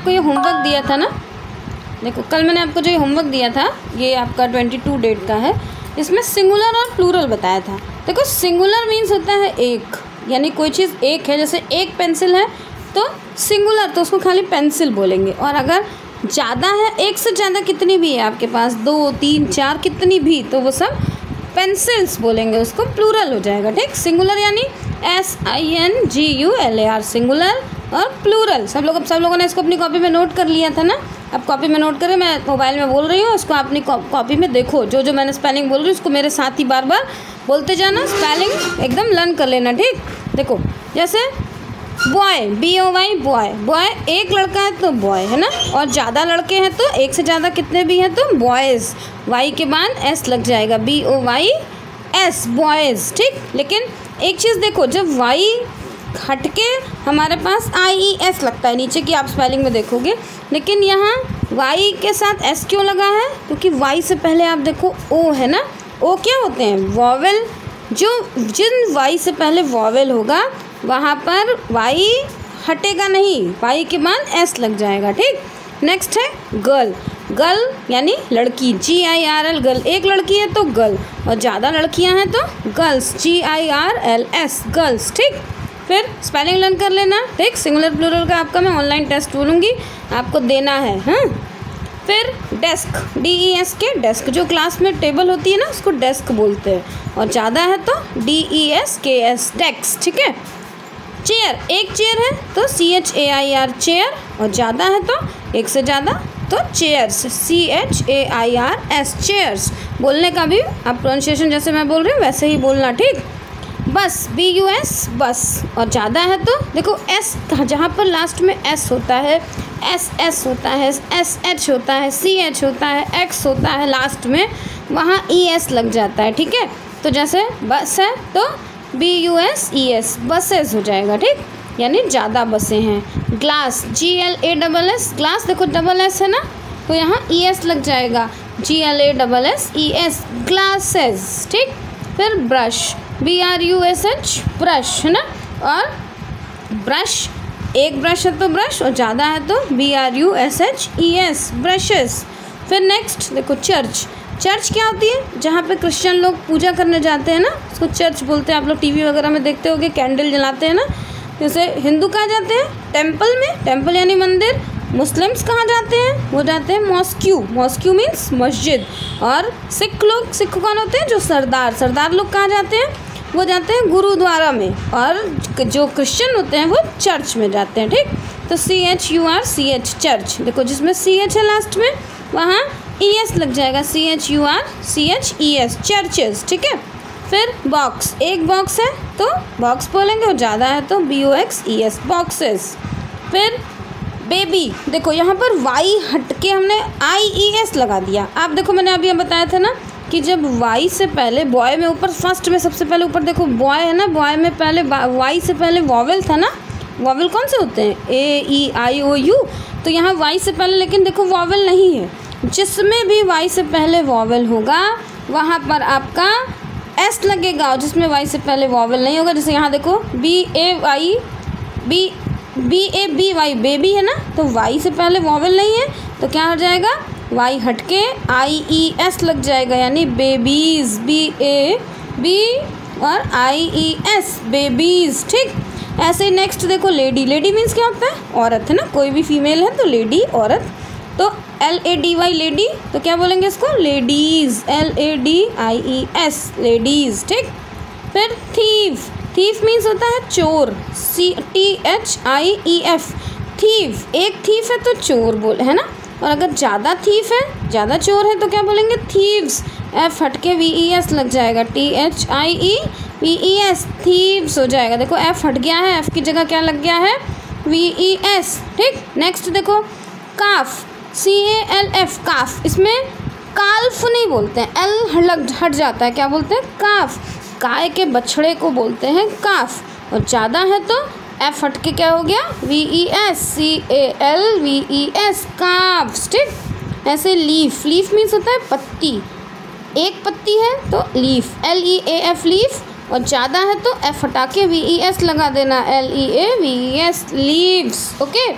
आपको ये होमवर्क दिया था ना, देखो कल मैंने आपको जो ये होमवर्क दिया था ये आपका 22 डेट का है, इसमें सिंगुलर और प्लूरल बताया था। देखो सिंगुलर मीन्स होता है एक, यानी कोई चीज़ एक है, जैसे एक पेंसिल है तो सिंगुलर तो उसको खाली पेंसिल बोलेंगे, और अगर ज़्यादा है, एक से ज़्यादा कितनी भी है आपके पास, 2 3 4 कितनी भी, तो वो सब पेंसिल्स बोलेंगे, उसको प्लूरल हो जाएगा। ठीक, सिंगुलर यानी SINGULAR सिंगुलर और प्लूरल। सब लोगों ने इसको अपनी कॉपी में नोट कर लिया था ना, अब कॉपी में नोट करें, मैं मोबाइल में बोल रही हूँ, उसको अपनी कॉपी में देखो, जो मैंने स्पेलिंग बोल रही हूँ उसको मेरे साथ ही बार बार बोलते जाना, स्पेलिंग एकदम लर्न कर लेना। ठीक, देखो जैसे बॉय, BOY बॉय, बॉय एक लड़का है तो बॉय है ना, और ज़्यादा लड़के हैं तो एक से ज़्यादा कितने भी हैं तो बॉयज़, Y के बाद S लग जाएगा, BOYS बॉयज़। ठीक, लेकिन एक चीज़ देखो, जब Y हटके हमारे पास IES लगता है नीचे की, आप स्पेलिंग में देखोगे, लेकिन यहाँ Y के साथ S क्यों लगा है, क्योंकि Y से पहले आप देखो O है ना, O क्या होते हैं, वॉवेल। जिन Y से पहले वॉवेल होगा वहाँ पर Y हटेगा नहीं, Y के बाद S लग जाएगा। ठीक, नेक्स्ट है गर्ल, गर्ल यानी लड़की, GIRL गर्ल, एक लड़की है तो गर्ल, और ज़्यादा लड़कियां हैं तो गर्ल्स, GIRLS गर्ल्स। ठीक, फिर स्पेलिंग लर्न कर लेना। ठीक, सिंगुलर प्लूरल का आपका मैं ऑनलाइन टेस्ट बोलूँगी, आपको देना है। हाँ, फिर डेस्क, DESK डेस्क, जो क्लास में टेबल होती है ना उसको डेस्क बोलते हैं, और ज़्यादा है तो DESKS डेस्क। ठीक है, चेयर, एक चेयर है तो CHAIR चेयर, और ज़्यादा है तो एक से ज़्यादा तो चेयर्स, CHAIRS चेयर्स। बोलने का भी आप प्रोनाउंसिएशन जैसे मैं बोल रही हूँ वैसे ही बोलना। ठीक, बस, BUS बस, और ज़्यादा है तो देखो S, जहाँ पर लास्ट में S होता है, SS होता है, SH होता है, CH होता है, X होता है लास्ट में, वहाँ ES लग जाता है। ठीक है, तो जैसे बस है तो BUSES बसेस हो जाएगा। ठीक, यानी ज़्यादा बसें हैं। ग्लास, GLASS ग्लास, देखो डबल S है ना, तो यहाँ ES लग जाएगा, GLASSES ग्लासेस। ठीक, फिर ब्रश, BRUSH ब्रश है ना, और ब्रश एक ब्रश है तो ब्रश, और ज़्यादा है तो BRUSHES ब्रशेस। फिर नेक्स्ट देखो चर्च, चर्च क्या होती है, जहाँ पे क्रिश्चियन लोग पूजा करने जाते हैं ना उसको चर्च बोलते हैं। आप लोग टीवी वगैरह में देखते होगे, कैंडल जलाते हैं ना, जैसे हिंदू कहाँ जाते हैं, टेम्पल में, टेम्पल यानी मंदिर। मुस्लिम्स कहाँ जाते हैं, वो जाते हैं मॉस्क्यू, मॉस्क्यू मीन्स मस्जिद। और सिख लोग, सिख कौन होते हैं, जो सरदार, सरदार लोग कहाँ जाते हैं, वो जाते हैं गुरुद्वारा में, और जो क्रिश्चियन होते हैं वो चर्च में जाते हैं। ठीक, तो CHURCH चर्च, देखो जिसमें CH है लास्ट में वहाँ ES लग जाएगा, CHURCHES चर्चेस। ठीक है, फिर बॉक्स, एक बॉक्स है तो बॉक्स बोलेंगे, और ज़्यादा है तो BOXES बॉक्सेस। फिर बेबी, देखो यहाँ पर Y हट के हमने IES लगा दिया। आप देखो मैंने अभी बताया था ना कि जब Y से पहले, बॉय में ऊपर फर्स्ट में सबसे पहले ऊपर देखो बॉय है ना, बॉय में पहले Y से पहले वॉवेल था ना, वॉवेल कौन से होते हैं, AEIOU, तो यहाँ Y से पहले लेकिन देखो वॉवेल नहीं है। जिसमें भी Y से पहले वॉवेल होगा वहाँ पर आपका S लगेगा, और जिसमें Y से पहले वॉवेल नहीं होगा, जैसे यहाँ देखो BABY बेबी है ना, तो Y से पहले वॉवेल नहीं है तो क्या हो जाएगा, Y हटके IES लग जाएगा, यानी बेबीज़, BAB और IES बेबीज़। ठीक, ऐसे ही नेक्स्ट देखो लेडी, लेडी मीन्स क्या होता है, औरत है ना, कोई भी फीमेल है तो लेडी औरत, तो LADY लेडी, तो क्या बोलेंगे इसको, लेडीज़, LADIES लेडीज़। ठीक, फिर थीफ, थीफ मीन्स होता है चोर, THIEF थीफ, एक थीफ है तो चोर बोल है ना, और अगर ज़्यादा थीफ है, ज़्यादा चोर है तो क्या बोलेंगे, थीव्स, F हटके VES लग जाएगा, THIEVES थीव्स हो जाएगा। देखो F हट गया है, F की जगह क्या लग गया है, VES। ठीक, नेक्स्ट देखो काफ, CALF काफ, इसमें काल्फ नहीं बोलते हैं, L हट जाता है, क्या बोलते हैं, काफ, गाय के बछड़े को बोलते हैं काफ, और ज़्यादा है तो F हटके क्या हो गया, VES, CALVES काफ्स। ठीक, ऐसे लीफ, लीफ मीन्स होता है पत्ती, एक पत्ती है तो लीफ, LEAF लीफ, और ज़्यादा है तो F हटा के VES लगा देना, LEAVES लीव्स। ओके,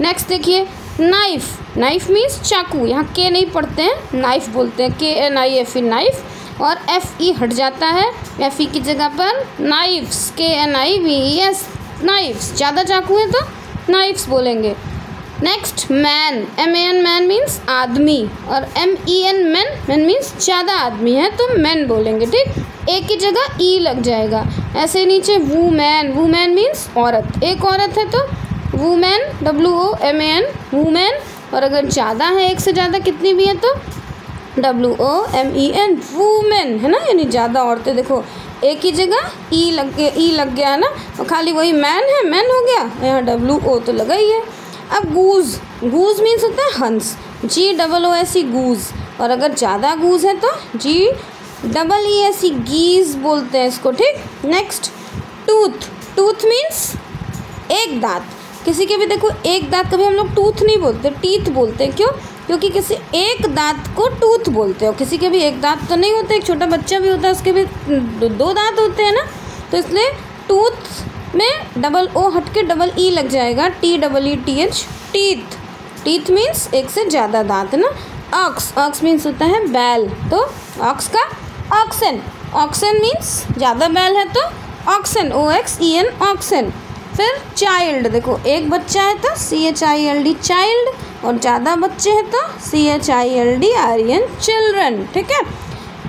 नेक्स्ट देखिए नाइफ, नाइफ मीन्स चाकू, यहाँ के नहीं पढ़ते हैं, नाइफ बोलते हैं, KNIFE नाइफ, और FE हट जाता है, FE की जगह पर नाइफ्स, KNIVES नाइफ्स, ज़्यादा चाकू है तो नाइफ्स बोलेंगे। Next man, MAN man means आदमी, और MEN मैन मीन्स ज़्यादा आदमी है तो मैन बोलेंगे, ठीक। एक की जगह ई लग जाएगा। ऐसे नीचे वूमेन, वूमेन मीन्स औरत, एक औरत है तो वूमेन, WOMAN वूमेन, और अगर ज़्यादा है, एक से ज़्यादा कितनी भी है तो WOMEN वूमेन, है ना, यानी ज़्यादा औरतें। देखो एक ही जगह ई लग गया है ना, और खाली वही मैन है, मैन हो गया, यहाँ WO तो लगा ही है। अब गूज, गूज मीन्स होता है हंस, GOOSE गूज, और अगर ज़्यादा गूज है तो GEESE गीज बोलते हैं इसको, ठीक। नेक्स्ट टूथ, टूथ मीन्स एक दांत, किसी के भी देखो एक दांत, कभी हम लोग टूथ नहीं बोलते, टीथ बोलते हैं, क्यों? क्योंकि किसी एक दांत को टूथ बोलते हो, किसी के भी एक दांत तो नहीं होते, एक छोटा बच्चा भी होता है उसके भी दो दांत होते हैं ना, तो इसलिए टूथ में DO हट के EE लग जाएगा, TEETH टीथ, टीथ मीन्स एक से ज़्यादा दांत, है ना। ऑक्स, ऑक्स मीन्स होता है बैल, तो ऑक्स का ऑक्सन, ऑक्सन मीन्स ज़्यादा बैल है तो ऑक्सन, OXEN ऑक्सन। फिर चाइल्ड, देखो एक बच्चा है तो CHILD चाइल्ड, और ज़्यादा बच्चे हैं तो CHILDREN चिल्ड्रन, ठीक है।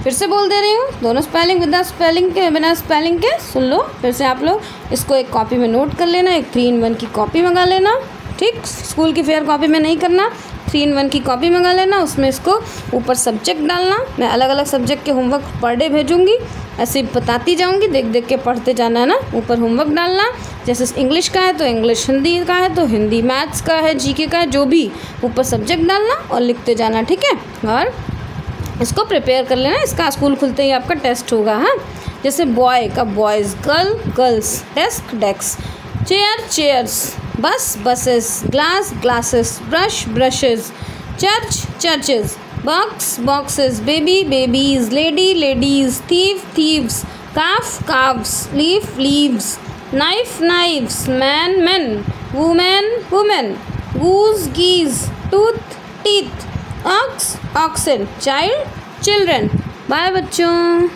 फिर से बोल दे रही हूँ, दोनों स्पेलिंग बिना स्पेलिंग के सुन लो फिर से आप लोग। इसको एक कॉपी में नोट कर लेना, एक 3-in-1 की कॉपी मंगा लेना, ठीक। स्कूल की फेयर कॉपी में नहीं करना, 3-in-1 की कॉपी मंगा लेना, उसमें इसको ऊपर सब्जेक्ट डालना। मैं अलग अलग सब्जेक्ट के होमवर्क पर डे भेजूँगी, ऐसे बताती जाऊँगी, देख देख के पढ़ते जाना है ना। ऊपर होमवर्क डालना, जैसे इंग्लिश का है तो इंग्लिश, हिंदी का है तो हिंदी, मैथ्स का है, GK का है, जो भी ऊपर सब्जेक्ट डालना और लिखते जाना, ठीक है। और इसको प्रिपेयर कर लेना, इसका स्कूल खुलते ही आपका टेस्ट होगा। हाँ, जैसे बॉय का boys, girl girls, desk desk, chair chairs, bus buses, glass glasses, brush brushes, church churches, box boxes, baby babies, lady ladies, thief thieves, calf calves, leaf leaves, knife knifes, man men, woman women, goose geese, tooth teeth, ox oxen, child children. Bye बच्चों।